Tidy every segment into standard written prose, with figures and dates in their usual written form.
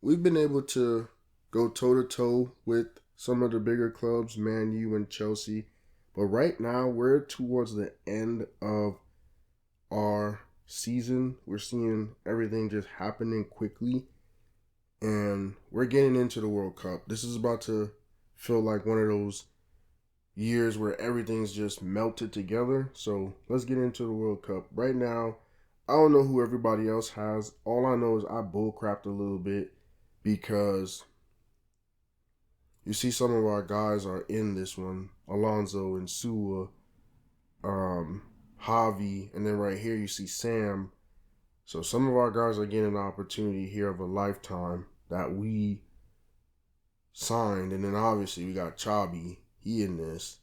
we've been able to go toe to toe with some of the bigger clubs, Man U and Chelsea. But right now, we're towards the end of our season. We're seeing everything just happening quickly, and we're getting into the World Cup. This is about to feel like one of those years where everything's just melted together. So let's get into the World Cup. Right now, I don't know who everybody else has. All I know is I bullcrapped a little bit because you see some of our guys are in this one. Alonso and Sua, um, Javi, and then right here you see Sam. So some of our guys are getting an opportunity here of a lifetime that we signed. And then obviously we got Chabi. He in this.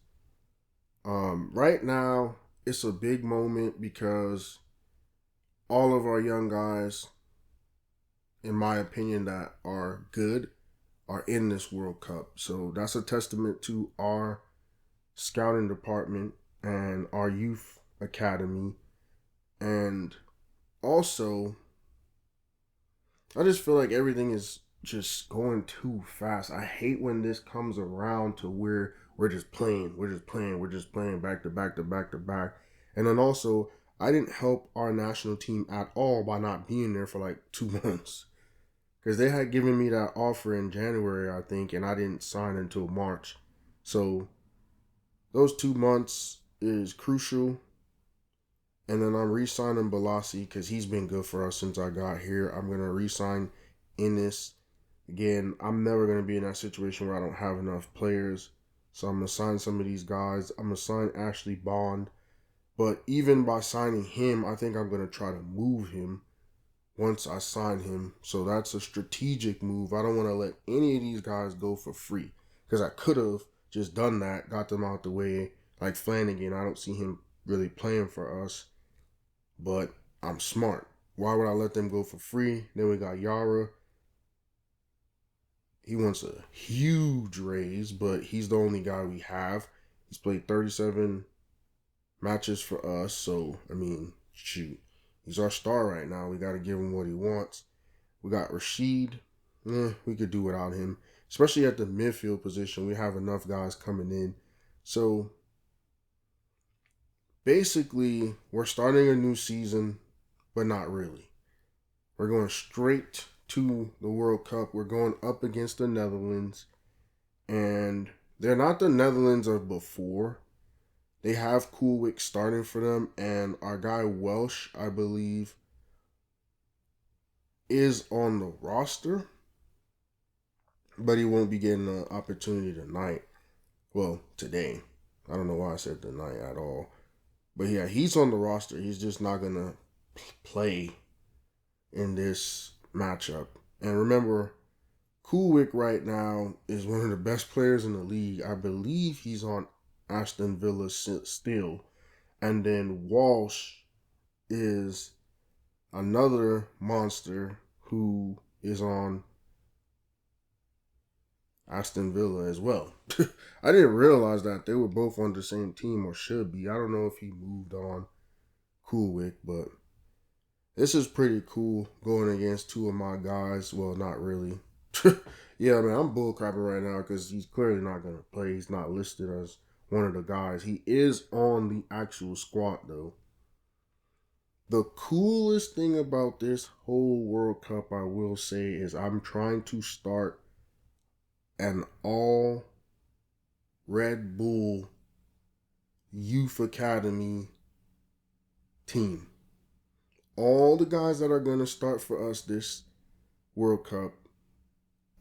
Right now, it's a big moment because all of our young guys, in my opinion, that are good are in this World Cup. So that's a testament to our scouting department and our youth academy. And also, I just feel like everything is just going too fast. I hate when this comes around to where we're just playing back to back to back to back. And then also, I didn't help our national team at all by not being there for like 2 months. Because they had given me that offer in January, I think, and I didn't sign until March. So those 2 months is crucial. And then I'm re-signing Balassi because he's been good for us since I got here. I'm going to re-sign Ennis. Again, I'm never going to be in that situation where I don't have enough players. So I'm going to sign some of these guys. I'm going to sign Ashley Bond. But even by signing him, I think I'm going to try to move him once I sign him. So that's a strategic move. I don't want to let any of these guys go for free. Because I could have just done that, got them out the way. Like Flanagan, I don't see him really playing for us. But I'm smart. Why would I let them go for free? Then we got Yara. He wants a huge raise, but he's the only guy we have. He's played 37 matches for us. So, I mean, shoot. He's our star right now. We got to give him what he wants. We got Rashid. We could do without him. Especially at the midfield position. We have enough guys coming in. So, basically, we're starting a new season, but not really. We're going straight to the World Cup. We're going up against the Netherlands. And they're not the Netherlands of before. They have Coolwick starting for them. And our guy Welsh, I believe, is on the roster. But he won't be getting an opportunity tonight. Well, today. I don't know why I said tonight at all. But yeah, he's on the roster. He's just not going to play in this matchup. And remember, Coolwick right now is one of the best players in the league. I believe he's on Aston Villa still. And then Walsh is another monster who is on Aston Villa as well. I didn't realize that they were both on the same team, or should be. I don't know if he moved on Coolwick, but this is pretty cool going against two of my guys. Well, not really. Yeah, man, I'm bullcrapping right now because he's clearly not going to play. He's not listed as one of the guys. He is on the actual squad, though. The coolest thing about this whole World Cup, I will say, is I'm trying to start an all Red Bull Youth Academy team. All the guys that are going to start for us this World Cup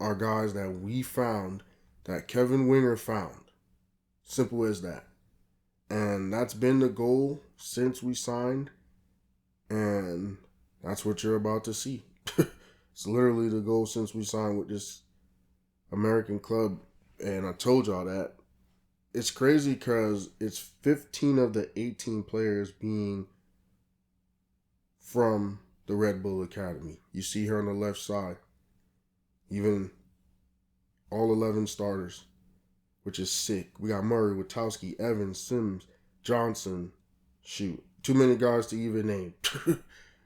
are guys that we found, that Kevin Winger found. Simple as that. And that's been the goal since we signed. And that's what you're about to see. It's literally the goal since we signed with this American club. And I told y'all that. It's crazy because it's 15 of the 18 players being from the Red Bull Academy. You see her on the left side. Even all 11 starters, which is sick. We got Murray, Witowski, Evans, Sims, Johnson. Shoot, too many guys to even name.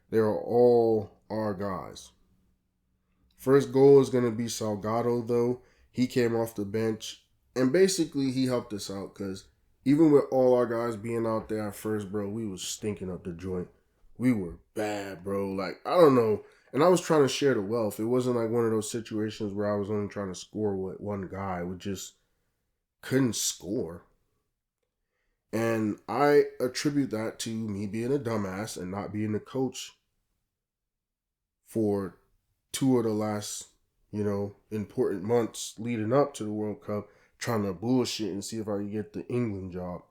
They are all our guys. First goal is going to be Salgado, though. He came off the bench, and basically he helped us out because even with all our guys being out there at first, bro, we was stinking up the joint. We were bad, bro. Like, I don't know. And I was trying to share the wealth. It wasn't like one of those situations where I was only trying to score with one guy. We just couldn't score. And I attribute that to me being a dumbass and not being the coach for two of the last, important months leading up to the World Cup, trying to bullshit and see if I could get the England job.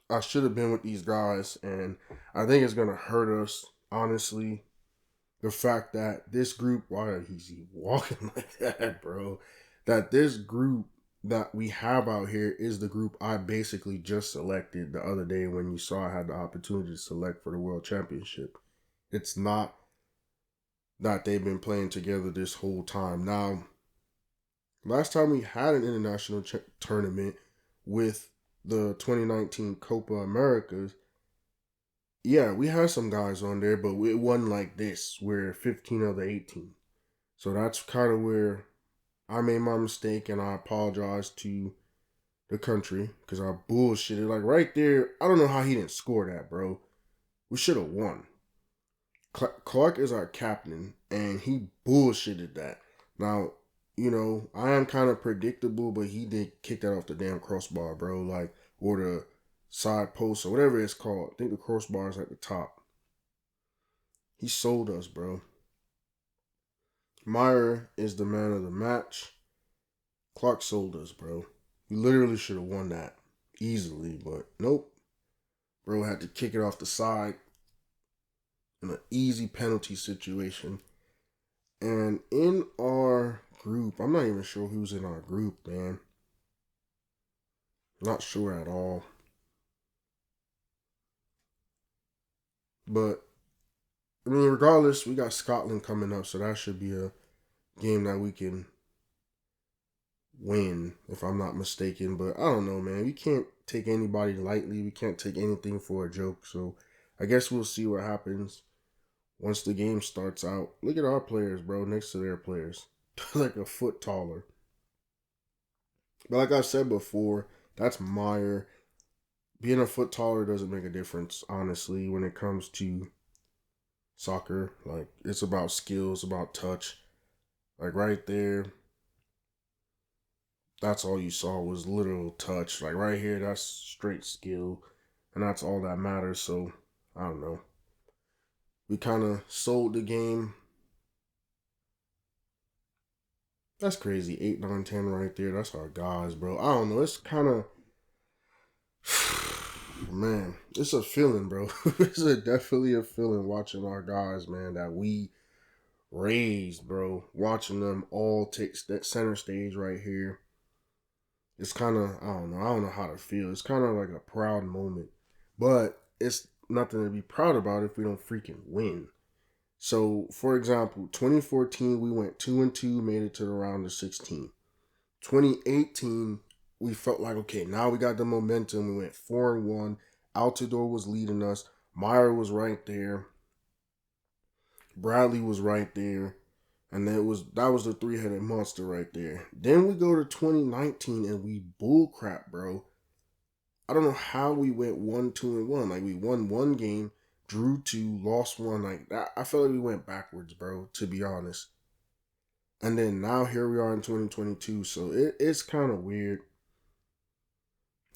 I should have been with these guys, and I think it's gonna hurt us, honestly. The fact that this group, why is he walking like that, bro? That this group that we have out here is the group I basically just selected the other day when you saw I had the opportunity to select for the World Championship. It's not that they've been playing together this whole time. Now, last time we had an international tournament with the 2019 Copa Americas, yeah, we had some guys on there, but it wasn't like this, where 15 of the 18. So that's kind of where I made my mistake, and I apologize to the country because I bullshitted. Like right there, I don't know how he didn't score that, bro. We should have won. Clark is our captain, and he bullshitted that. Now, I am kind of predictable, but he did kick that off the damn crossbar, bro. Like, or the side post or whatever it's called. I think the crossbar is at the top. He sold us, bro. Meyer is the man of the match. Clark sold us, bro. We literally should have won that easily, but nope. Bro had to kick it off the side in an easy penalty situation. And in our group, I'm not even sure who's in our group, man. Not sure at all. But, I mean, regardless, we got Scotland coming up, so that should be a game that we can win, if I'm not mistaken. But I don't know, man. We can't take anybody lightly. We can't take anything for a joke. So I guess we'll see what happens once the game starts out. Look at our players, bro, next to their players. Like a foot taller. But like I said before, that's Meyer. Being a foot taller doesn't make a difference, honestly, when it comes to soccer. Like, it's about skills, about touch. Like, right there, that's all you saw was literal touch. Like, right here, that's straight skill. And that's all that matters. So, I don't know. We kind of sold the game. That's crazy. 8, 9, 10 right there. That's our guys, bro. I don't know. It's kind of... Man, it's a feeling, bro. It's definitely a feeling watching our guys, man, that we raised, bro. Watching them all take that center stage right here. It's kind of, I don't know. I don't know how to feel. It's kind of like a proud moment. But it's nothing to be proud about if we don't freaking win. So, for example, 2014, we went 2-2, made it to the round of 16. 2018, we felt like, okay, now we got the momentum. We went 4-1. Altidore was leading us. Meyer was right there. Bradley was right there. And that was the three-headed monster right there. Then we go to 2019 and we bullcrap, bro. I don't know how we went 1-2-1. Like, we won one game, drew 2, lost 1. Like, that, I feel like we went backwards, bro, to be honest. And then now here we are in 2022. So it's kind of weird.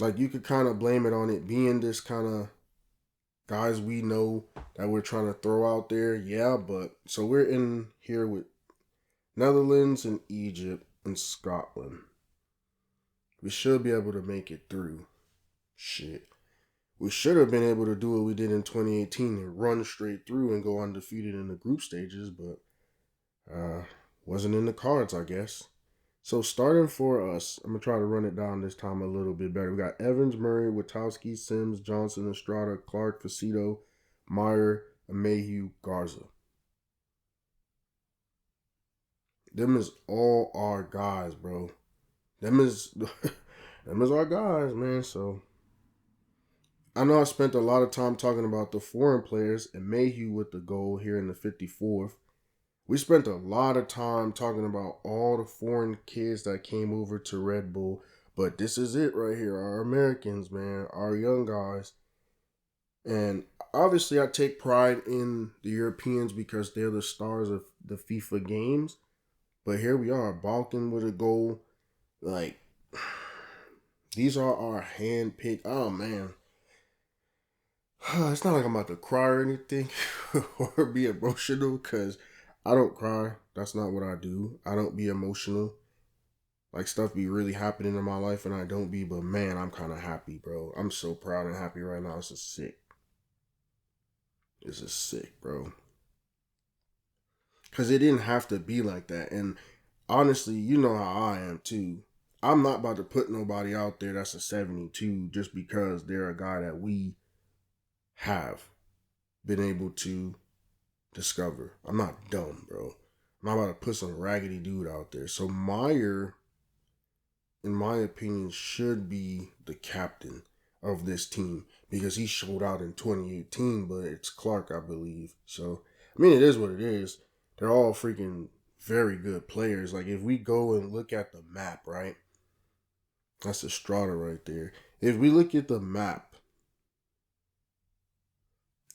Like, you could kind of blame it on it being this kind of guys we know that we're trying to throw out there. Yeah, but so we're in here with Netherlands and Egypt and Scotland. We should be able to make it through. Shit. We should have been able to do what we did in 2018 and run straight through and go undefeated in the group stages, but wasn't in the cards, I guess. So starting for us, I'm going to try to run it down this time a little bit better. We got Evans, Murray, Witowski, Sims, Johnson, Estrada, Clark, Facito, Meyer, Mayhew, Garza. Them is all our guys, bro. Them is our guys, man. So I know I spent a lot of time talking about the foreign players and Mayhew with the goal here in the 54th. We spent a lot of time talking about all the foreign kids that came over to Red Bull, but this is it right here. Our Americans, man, our young guys. And obviously, I take pride in the Europeans because they're the stars of the FIFA games. But here we are, balking with a goal. Like, these are our hand-picked. Oh, man. It's not like I'm about to cry or anything or be emotional because I don't cry. That's not what I do. I don't be emotional. Like, stuff be really happening in my life and I don't be, but man, I'm kind of happy, bro. I'm so proud and happy right now. This is sick. This is sick, bro. Because it didn't have to be like that. And honestly, you know how I am too. I'm not about to put nobody out there that's a 72 just because they're a guy that we have been able to discover. I'm not dumb, bro. I'm not about to put some raggedy dude out there. So Meyer, in my opinion, should be the captain of this team because he showed out in 2018, but it's Clark, I believe. So, I mean, it is what it is. They're all freaking very good players. Like, if we go and look at the map, right? That's Estrada right there. If we look at the map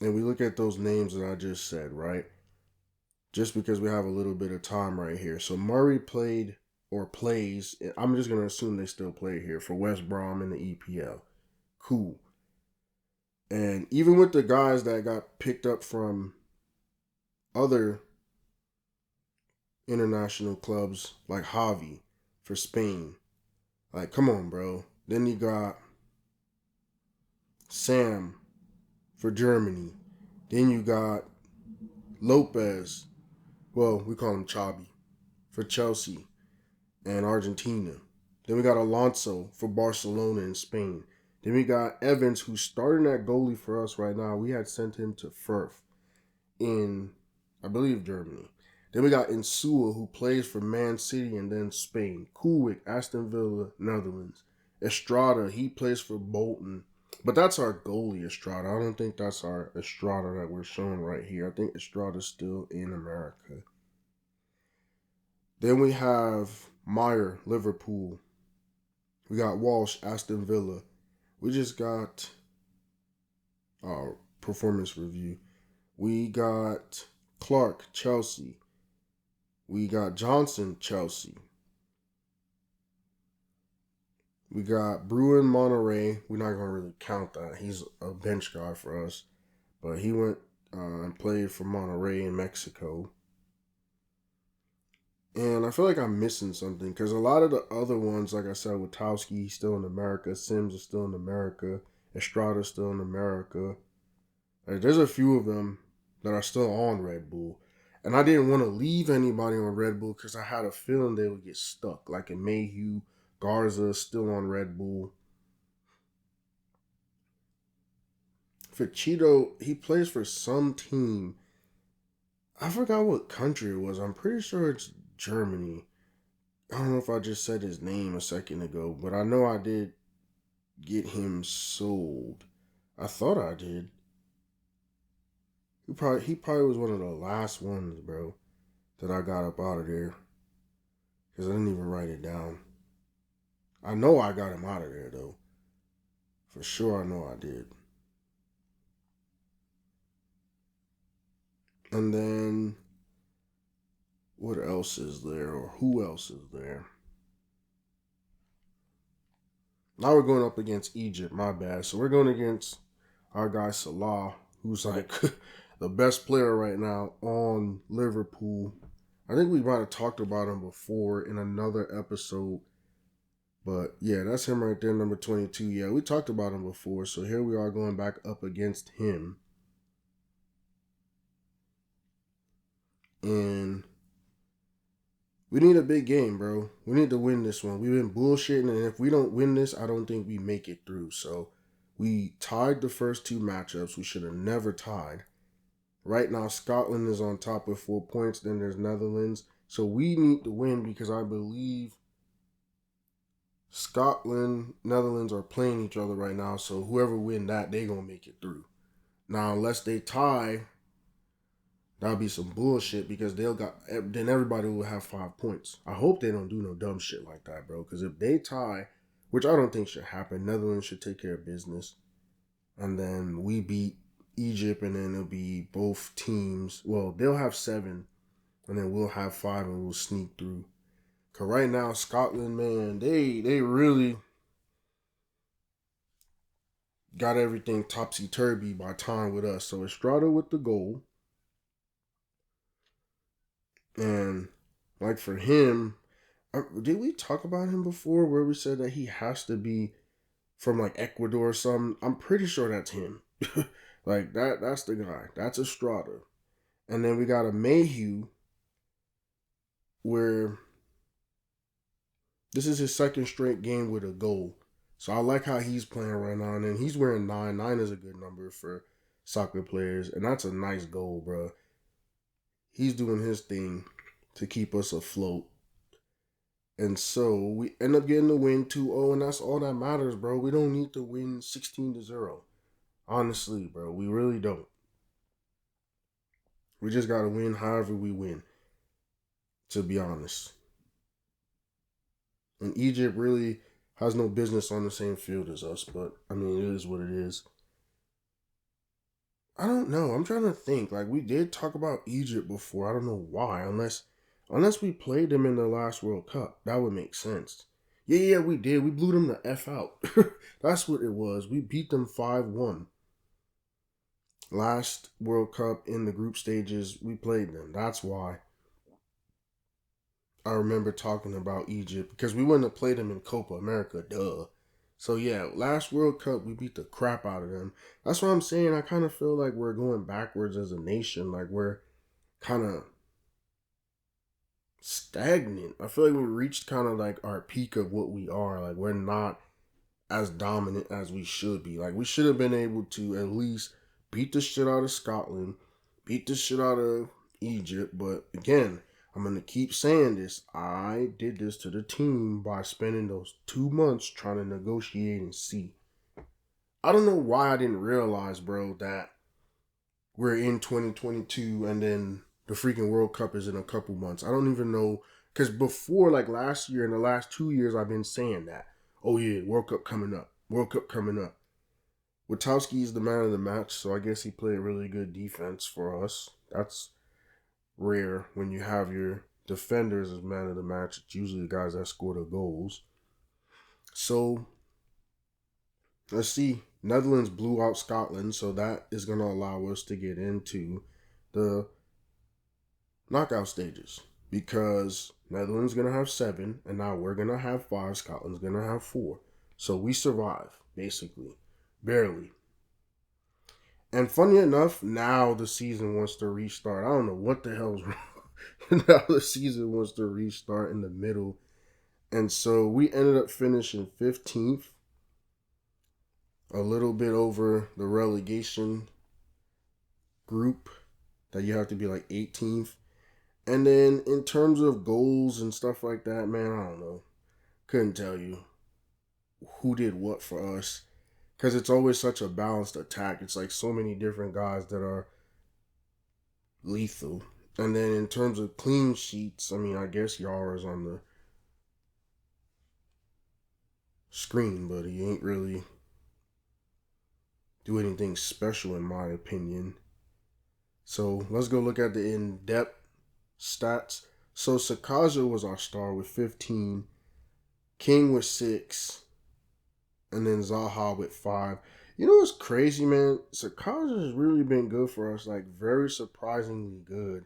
and we look at those names that I just said, right? Just because we have a little bit of time right here. So Murray played or plays, I'm just going to assume they still play here for West Brom in the EPL. Cool. And even with the guys that got picked up from other international clubs like Javi for Spain, like, come on, bro. Then you got Sam for Germany. Then you got Lopez. Well, we call him Chabi for Chelsea and Argentina. Then we got Alonso for Barcelona and Spain. Then we got Evans, who's starting at goalie for us right now. We had sent him to Firth in, I believe, Germany. Then we got Insua, who plays for Man City and then Spain. Kulik, Aston Villa, Netherlands. Estrada, he plays for Bolton. But that's our goalie, Estrada. I don't think that's our Estrada that we're showing right here. I think Estrada's still in America. Then we have Meyer, Liverpool. We got Walsh, Aston Villa. We just got our performance review. We got Clark, Chelsea. We got Johnson, Chelsea. We got Bruin, Monterey. We're not going to really count that. He's a bench guy for us. But he went and played for Monterey in Mexico. And I feel like I'm missing something because a lot of the other ones, like I said, Witowski, he's still in America. Sims is still in America. Estrada's still in America. Like, there's a few of them that are still on Red Bull. And I didn't want to leave anybody on Red Bull because I had a feeling they would get stuck. Like in Mayhew, Garza still on Red Bull. For Cheeto, he plays for some team. I forgot what country it was. I'm pretty sure it's Germany. I don't know if I just said his name a second ago, but I know I did get him sold. I thought I did. He probably was one of the last ones, bro, that I got up out of there. Because I didn't even write it down. I know I got him out of there, though. For sure, I know I did. And then, what else is there? Or who else is there? Now we're going up against Egypt, my bad. So we're going against our guy Salah, who's like the best player right now on Liverpool. I think we might have talked about him before in another episode. But yeah, that's him right there, number 22. Yeah, we talked about him before. So here we are going back up against him. And we need a big game, bro. We need to win this one. We've been bullshitting, and if we don't win this, I don't think we make it through. So we tied the first two matchups. We should have never tied. Right now, Scotland is on top with 4 points. Then there's Netherlands. So we need to win because I believe Scotland, Netherlands are playing each other right now. So whoever win that, they going to make it through. Now, unless they tie, That'll be some bullshit because then everybody will have 5 points. I hope they don't do no dumb shit like that, bro. Because if they tie, which I don't think should happen, Netherlands should take care of business, and then we beat Egypt, and then it'll be both teams. Well, they'll have 7, and then we'll have 5, and we'll sneak through. Cause right now Scotland, man, they really got everything topsy turvy by tying with us. So Estrada with the goal. And like for him, did we talk about him before where we said that he has to be from like Ecuador or something? I'm pretty sure that's him. Like that's the guy. That's Estrada. And then we got a Mayhew where this is his second straight game with a goal. So I like how he's playing right now. And then he's wearing 9. 9 is a good number for soccer players. And that's a nice goal, bro. He's doing his thing to keep us afloat. And so we end up getting the win 2-0, and that's all that matters, bro. We don't need to win 16-0. Honestly, bro, we really don't. We just got to win however we win, to be honest. And Egypt really has no business on the same field as us, but, I mean, it is what it is. I don't know. I'm trying to think. Like, we did talk about Egypt before. I don't know why, unless we played them in the last World Cup. That would make sense. Yeah, we did. We blew them the F out. That's what it was. We beat them 5-1. Last World Cup in the group stages, we played them. That's why I remember talking about Egypt, because we wouldn't have played them in Copa America, duh. So yeah, last World Cup, we beat the crap out of them. That's what I'm saying. I kind of feel like we're going backwards as a nation. Like we're kind of stagnant. I feel like we reached kind of like our peak of what we are. Like we're not as dominant as we should be. Like we should have been able to at least beat the shit out of Scotland, beat the shit out of Egypt. But again, I'm going to keep saying this. I did this to the team by spending those 2 months trying to negotiate and see. I don't know why I didn't realize, bro, that we're in 2022 and then the freaking World Cup is in a couple months. I don't even know. Because before, like last year and the last 2 years, I've been saying that. Oh, yeah, World Cup coming up. World Cup coming up. Witowski is the man of the match, so I guess he played really good defense for us. That's rare when you have your defenders as man of the match. It's usually the guys that score the goals. So let's see. Netherlands blew out Scotland, so that is going to allow us to get into the knockout stages, because Netherlands going to have 7, and now we're going to have 5. Scotland's going to have 4. So we survive, basically. Barely. And funny enough, now the season wants to restart. I don't know what the hell's wrong. Now the season wants to restart in the middle. And so we ended up finishing 15th. A little bit over the relegation group that you have to be like 18th. And then in terms of goals and stuff like that, man, I don't know. Couldn't tell you who did what for us. Because it's always such a balanced attack. It's like so many different guys that are lethal. And then in terms of clean sheets, I mean, I guess Yara's on the screen, but he ain't really do anything special in my opinion. So let's go look at the in-depth stats. So Sakaja was our star with 15. King with 6. And then Zaha with 5. You know what's crazy, man? Sakaja has really been good for us. Like, very surprisingly good.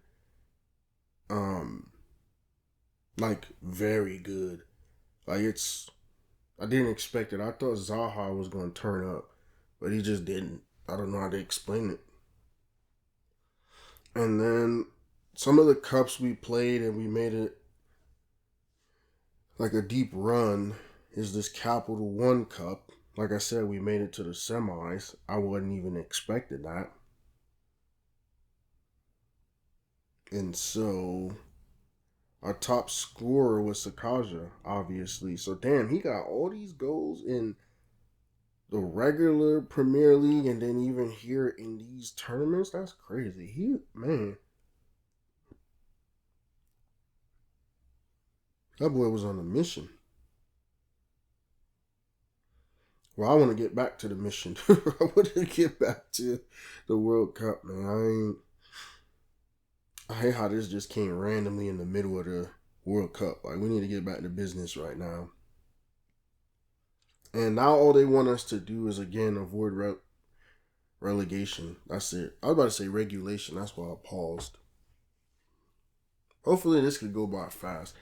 Like, very good. Like, I didn't expect it. I thought Zaha was going to turn up. But he just didn't. I don't know how to explain it. And then some of the cups we played and we made it like a deep run is this Capital One Cup. Like I said, we made it to the semis. I wasn't even expecting that. And so our top scorer was Sakaja, obviously. So damn, he got all these goals in the regular Premier League and then even here in these tournaments. That's crazy. Man, That boy was on a mission. Well, I want to get back to the mission. I want to get back to the World Cup, man. I hate how this just came randomly in the middle of the World Cup. Like, we need to get back to business right now. And now all they want us to do is, again, avoid relegation. That's it. I was about to say regulation. That's why I paused. Hopefully this could go by fast.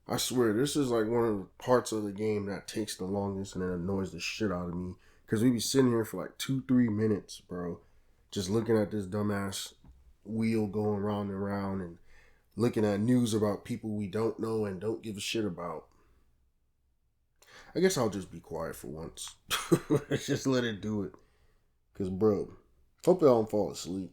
I swear, this is like one of the parts of the game that takes the longest and it annoys the shit out of me. Because we be sitting here for like 2-3 minutes, bro. Just looking at this dumbass wheel going round and round and looking at news about people we don't know and don't give a shit about. I guess I'll just be quiet for once. Just let it do it. Because, bro, hope I don't fall asleep.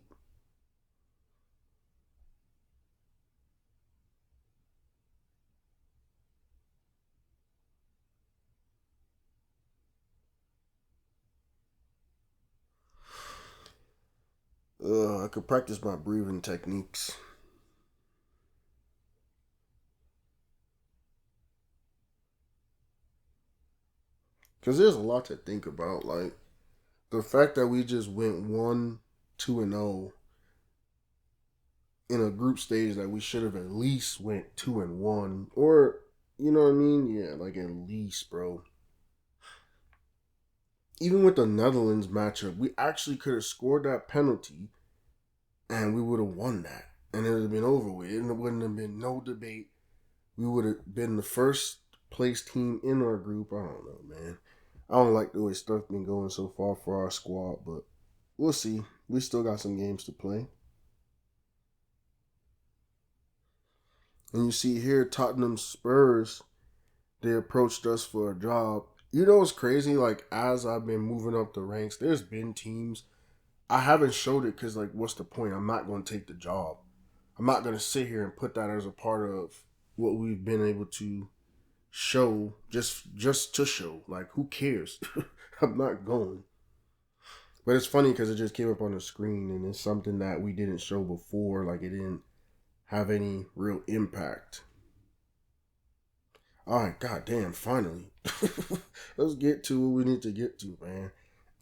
I could practice my breathing techniques. Because there's a lot to think about. Like, the fact that we just went 1-2-0 in a group stage that we should have at least went 2-1. Or, you know what I mean? Yeah, like at least, bro. Even with the Netherlands matchup, we actually could have scored that penalty and we would have won that. And it would have been over with. It wouldn't have been no debate. We would have been the first place team in our group. I don't know, man. I don't like the way stuff been going so far for our squad, but we'll see. We still got some games to play. And you see here, Tottenham Spurs, they approached us for a job. You know what's crazy? Like, as I've been moving up the ranks, there's been teams. I haven't showed it because, like, what's the point? I'm not going to take the job. I'm not going to sit here and put that as a part of what we've been able to show just to show. Like, who cares? I'm not going. But it's funny because it just came up on the screen and it's something that we didn't show before. Like, it didn't have any real impact. All right, goddamn, finally. Let's get to what we need to get to, man.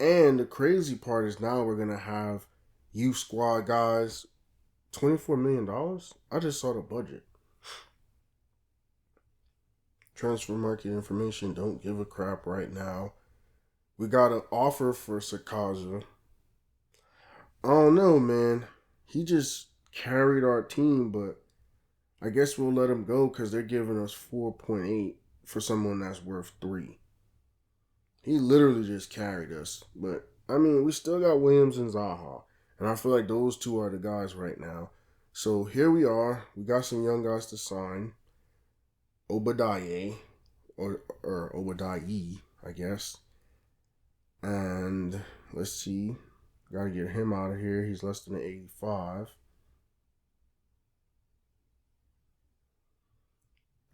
And the crazy part is now we're going to have youth squad guys. $24 million? I just saw the budget. Transfer market information, don't give a crap right now. We got an offer for Sakaja. I don't know, man. He just carried our team, but I guess we'll let him go because they're giving us 4.8 for someone that's worth 3. He literally just carried us. But, I mean, we still got Williams and Zaha. And I feel like those two are the guys right now. So here we are. We got some young guys to sign. Obadiah, or Obadiah, I guess. And let's see. Gotta get him out of here. He's less than an 85.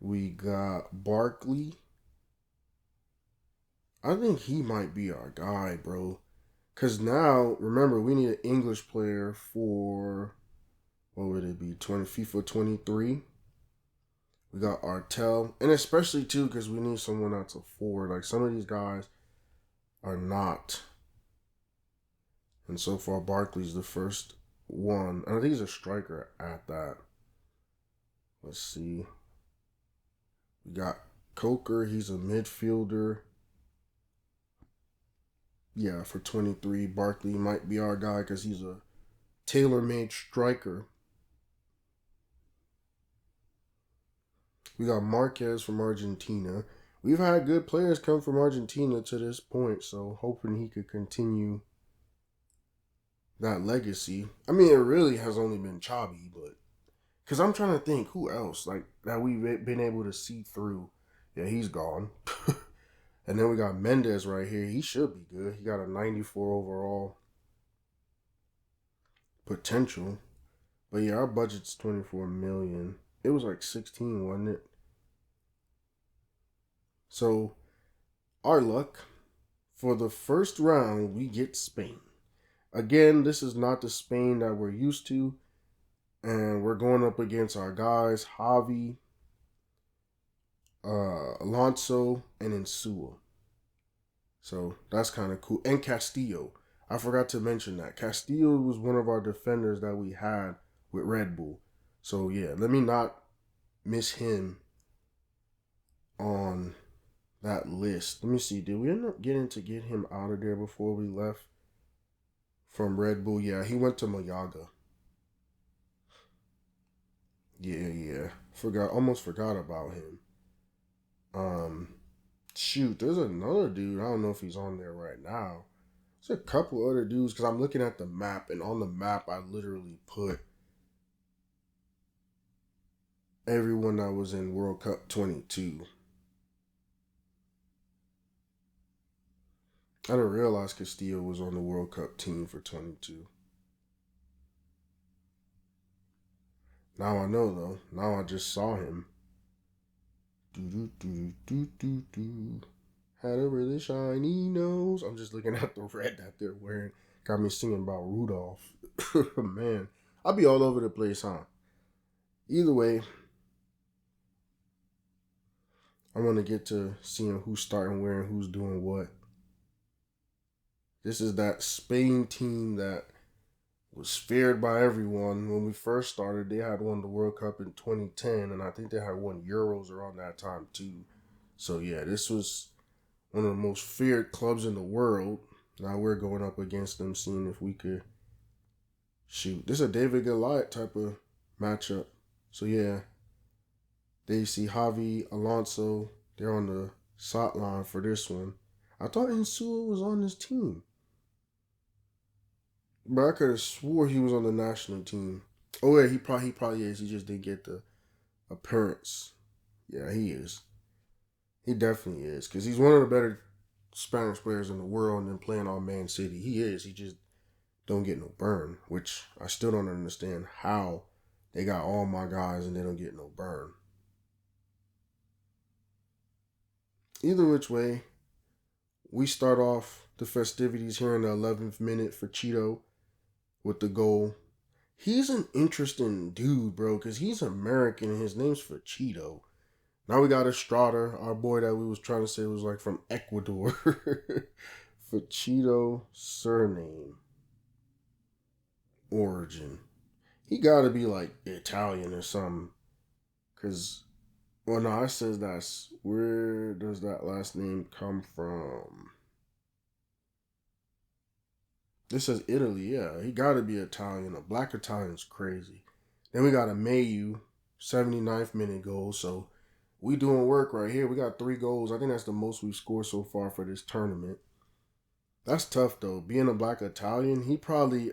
We got Barkley. I think he might be our guy, bro. Because now, remember, we need an English player for, what would it be, FIFA 23. We got Artel. And especially, too, because we need someone that's a forward. Like, some of these guys are not. And so far, Barkley's the first one. And I think he's a striker at that. Let's see. We got Coker. He's a midfielder. Yeah, for 23. Barkley might be our guy because he's a tailor-made striker. We got Marquez from Argentina. We've had good players come from Argentina to this point, so hoping he could continue that legacy. I mean, it really has only been Chabi, but because I'm trying to think who else like that we've been able to see through. Yeah, he's gone. And then we got Mendez right here. He should be good. He got a 94 overall potential. But yeah, our budget's 24 million. It was like 16, wasn't it? So, our luck for the first round, we get Spain. Again, this is not the Spain that we're used to. And we're going up against our guys, Javi, Alonso and Insua. So that's kind of cool. And Castillo. I forgot to mention that. Castillo was one of our defenders that we had with Red Bull. So yeah, let me not miss him on that list. Let me see. Did we end up getting to get him out of there before we left from Red Bull? Yeah, he went to Mayaga. Yeah. Almost forgot about him. Shoot, there's another dude. I don't know if he's on there right now. There's a couple other dudes because I'm looking at the map, and on the map I literally put everyone that was in World Cup 22. I didn't realize Castillo was on the World Cup team for 22. Now I know though. Now I just saw him. Do. Had a really shiny nose. I'm just looking at the red that they're wearing. Got me singing about Rudolph. Man, I'll be all over the place, huh? Either way, I want to get to seeing who's starting where and who's doing what. This is that Spain team that was feared by everyone when we first started. They had won the World Cup in 2010, and I think they had won Euros around that time too. So yeah, this was one of the most feared clubs in the world. Now we're going up against them, seeing if we could shoot. This is a David Goliath type of matchup. So yeah, they see Javi, Alonso. They're on the shot line for this one. I thought Insua was on this team. But I could have swore he was on the national team. Oh yeah, he probably is. He just didn't get the appearance. Yeah, he is. He definitely is. Because he's one of the better Spanish players in the world, and then playing on Man City. He is. He just don't get no burn. Which I still don't understand how they got all my guys and they don't get no burn. Either which way, we start off the festivities here in the 11th minute for Cheeto with the goal. He's an interesting dude, bro, because he's American and his name's for Cheeto. Now we got Estrada, our boy that we was trying to say was like from Ecuador. For Cheeto surname. Origin. He gotta be like Italian or something. Because, well, no, it says that's, where does that last name come from? This says Italy, yeah. He gotta be Italian. A black Italian's crazy. Then we got a Mayu, 79th minute goal. So we doing work right here. We got 3 goals. I think that's the most we've scored so far for this tournament. That's tough though. Being a black Italian, he probably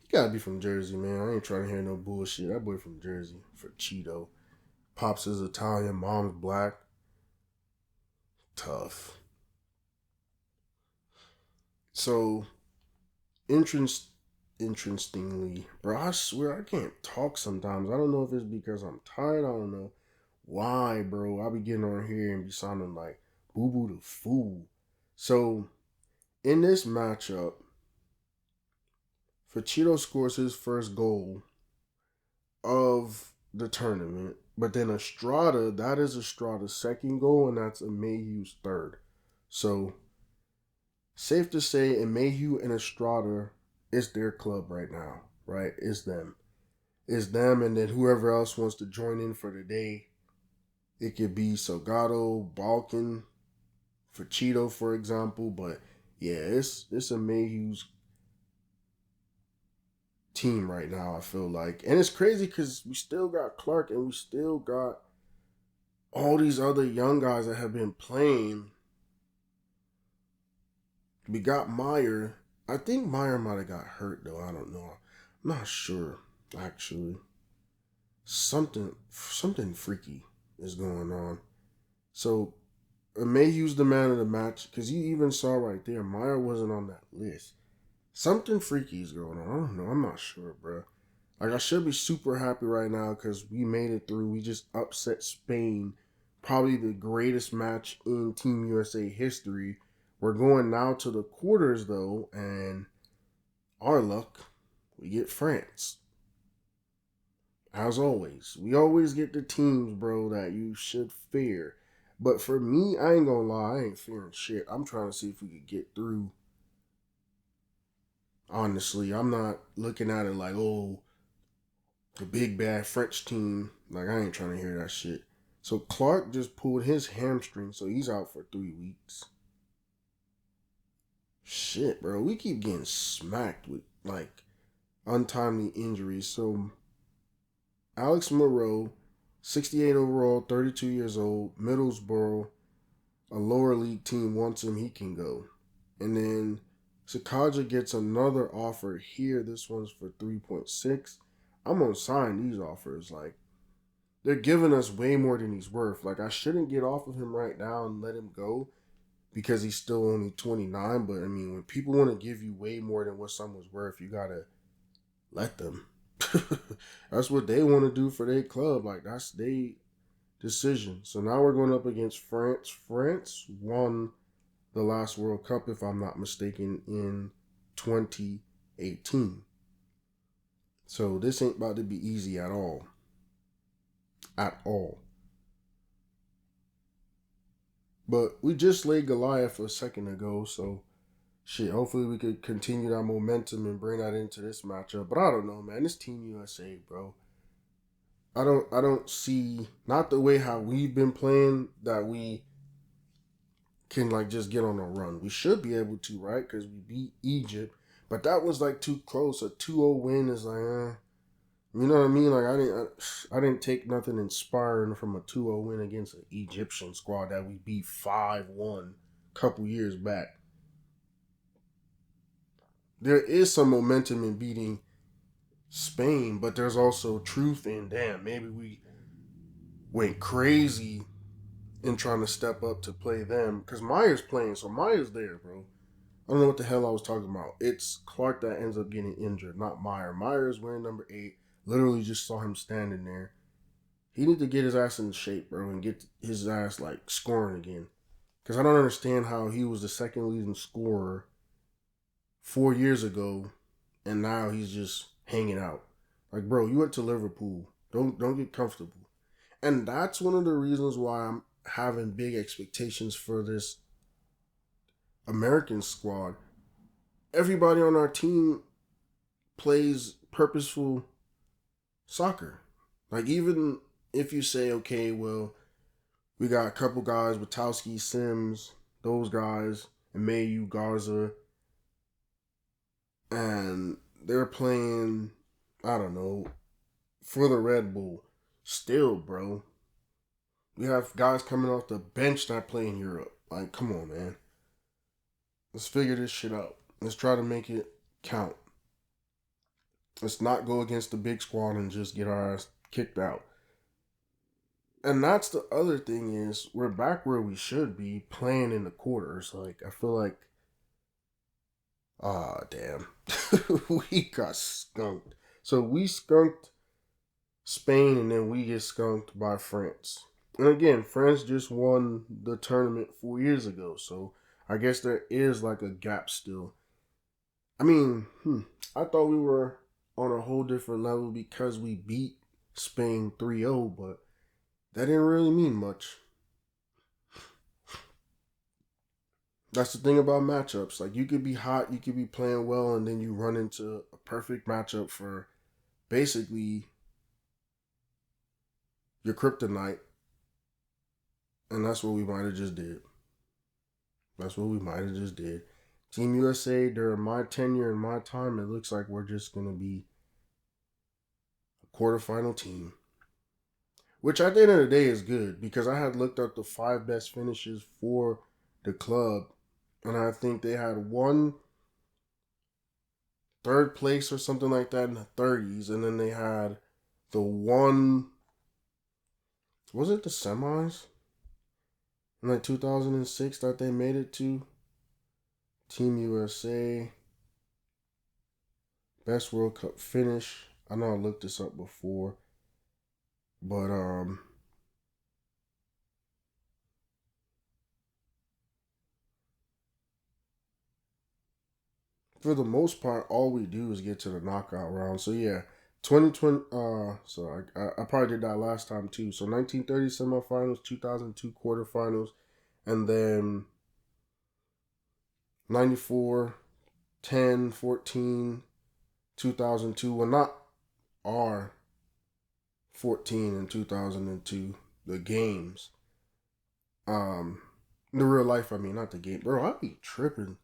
he gotta be from Jersey, man. I ain't trying to hear no bullshit. That boy from Jersey for Cheeto. Pops is Italian, mom's black. Tough. So, interestingly, bro, I swear I can't talk sometimes. I don't know if it's because I'm tired. I don't know why, bro. I be getting on here and be sounding like boo boo the fool. So, in this matchup, Cheeto scores his first goal of the tournament. But then Estrada, that is Estrada's second goal, and that's Mayhew's third. So, safe to say, Mayhew and Estrada, it's their club right now, right? It's them. It's them, and then whoever else wants to join in for the day. It could be Salgado, Balkan, for Cheeto, for example. But yeah, it's a Mayhew's team right now, I feel like. And it's crazy because we still got Clark and we still got all these other young guys that have been playing. We got Meyer. I think Meyer might have got hurt though. I don't know. I'm not sure, actually. Something freaky is going on. So Mayhew's the man of the match because you even saw right there Meyer wasn't on that list. Something freaky is going on. I don't know. I'm not sure, bro. Like, I should be super happy right now because we made it through. We just upset Spain. Probably the greatest match in Team USA history. We're going now to the quarters, though, and our luck, we get France. As always, we always get the teams, bro, that you should fear. But for me, I ain't gonna lie, I ain't fearing shit. I'm trying to see if we could get through. Honestly, I'm not looking at it like, oh, the big bad French team. Like, I ain't trying to hear that shit. So Clark just pulled his hamstring, so he's out for 3 weeks. Shit, bro, we keep getting smacked with like untimely injuries. So Alex Moreau, 68 overall, 32 years old, Middlesbrough, a lower league team wants him, he can go. And then Sakaja gets another offer here. This one's for 3.6. I'm gonna sign these offers. Like, they're giving us way more than he's worth. Like, I shouldn't get off of him right now and let him go because he's still only 29. But I mean, when people want to give you way more than what someone's worth, you gotta let them. That's what they want to do for their club. Like, that's their decision. So now we're going up against France. France won the last World Cup, if I'm not mistaken, in 2018. So this ain't about to be easy at all. At all. But we just laid Goliath a second ago, so shit, hopefully we could continue that momentum and bring that into this matchup. But I don't know, man. This Team USA, bro. I don't see, not the way how we've been playing, that we can like just get on a run. We should be able to, right? Because we beat Egypt. But that was like too close. A 2-0 win is like, you know what I mean? Like, I didn't take nothing inspiring from a 2-0 win against an Egyptian squad that we beat 5-1 a couple years back. There is some momentum in beating Spain, but there's also truth in, damn, maybe we went crazy in trying to step up to play them. Because Meyer's playing, so Meyer's there, bro. I don't know what the hell I was talking about. It's Clark that ends up getting injured, not Meyer. Meyer is wearing number 8. Literally just saw him standing there. He need to get his ass in shape, bro, and get his ass like scoring again. Because I don't understand how he was the second leading scorer 4 years ago, and now he's just hanging out. Like, bro, you went to Liverpool. Don't get comfortable. And that's one of the reasons why I'm having big expectations for this American squad. Everybody on our team plays purposeful soccer. Like, even if you say, okay, well, we got a couple guys, Witowski, Sims, those guys, and Mayu, Garza, and they're playing, I don't know, for the Red Bull. Still, bro, we have guys coming off the bench that play in Europe. Like, come on, man. Let's figure this shit out. Let's try to make it count. Let's not go against the big squad and just get our ass kicked out. And that's the other thing is we're back where we should be playing in the quarters. Like, I feel like, damn, we got skunked. So we skunked Spain and then we get skunked by France. And again, France just won the tournament 4 years ago. So I guess there is like a gap still. I mean, I thought we were on a whole different level because we beat Spain 3-0, but that didn't really mean much. That's the thing about matchups. Like, you could be hot, you could be playing well, and then you run into a perfect matchup for basically your kryptonite. And that's what we might have just did. That's what we might have just did. Team USA, during my tenure and my time, it looks like we're just going to be a quarterfinal team. Which at the end of the day is good because I had looked up the 5 best finishes for the club. And I think they had one third place or something like that in the 30s. And then they had the one, was it the semis? In like 2006 that they made it to. Team USA. Best World Cup finish. I know I looked this up before. But for the most part, all we do is get to the knockout round. So yeah, 2020. So I probably did that last time too. So 1930 semifinals, 2002 quarterfinals, and then 94, 10, 14, 2002. Well, not our 14 and 2002, the games. The real life, I mean, not the game. Bro, I be tripping.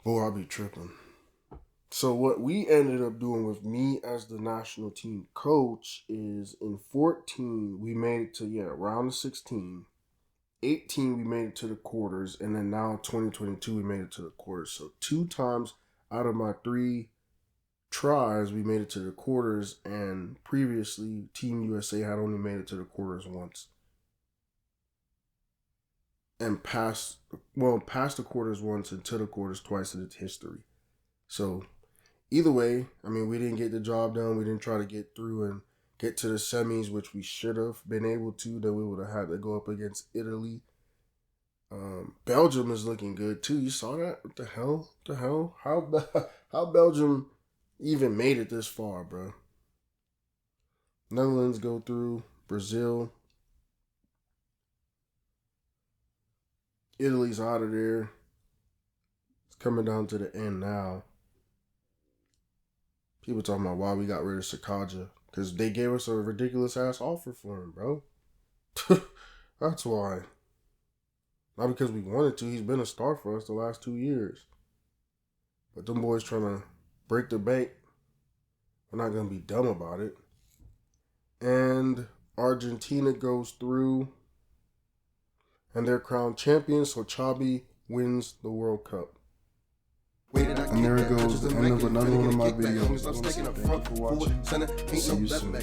Boy, I be tripping. So what we ended up doing with me as the national team coach is in 14, we made it to, round of 16. 18, we made it to the quarters. And then now 2022, we made it to the quarters. So 2 times out of my 3 tries, we made it to the quarters. And previously, Team USA had only made it to the quarters once. And past the quarters once and to the quarters twice in its history. So either way, I mean, we didn't get the job done. We didn't try to get through and get to the semis, which we should have been able to. Then we would have had to go up against Italy. Belgium is looking good too. You saw that? What the hell? What the hell? How Belgium even made it this far, bro? Netherlands go through. Brazil. Italy's out of there. It's coming down to the end now. People talking about why we got rid of Sakaja. Because they gave us a ridiculous ass offer for him, bro. That's why. Not because we wanted to. He's been a star for us the last 2 years. But them boys trying to break the bank. We're not going to be dumb about it. And Argentina goes through. And they're crowned champions. So Xabi wins the World Cup. And there it goes, the end of another one of my videos. Thank you for watching. See you soon.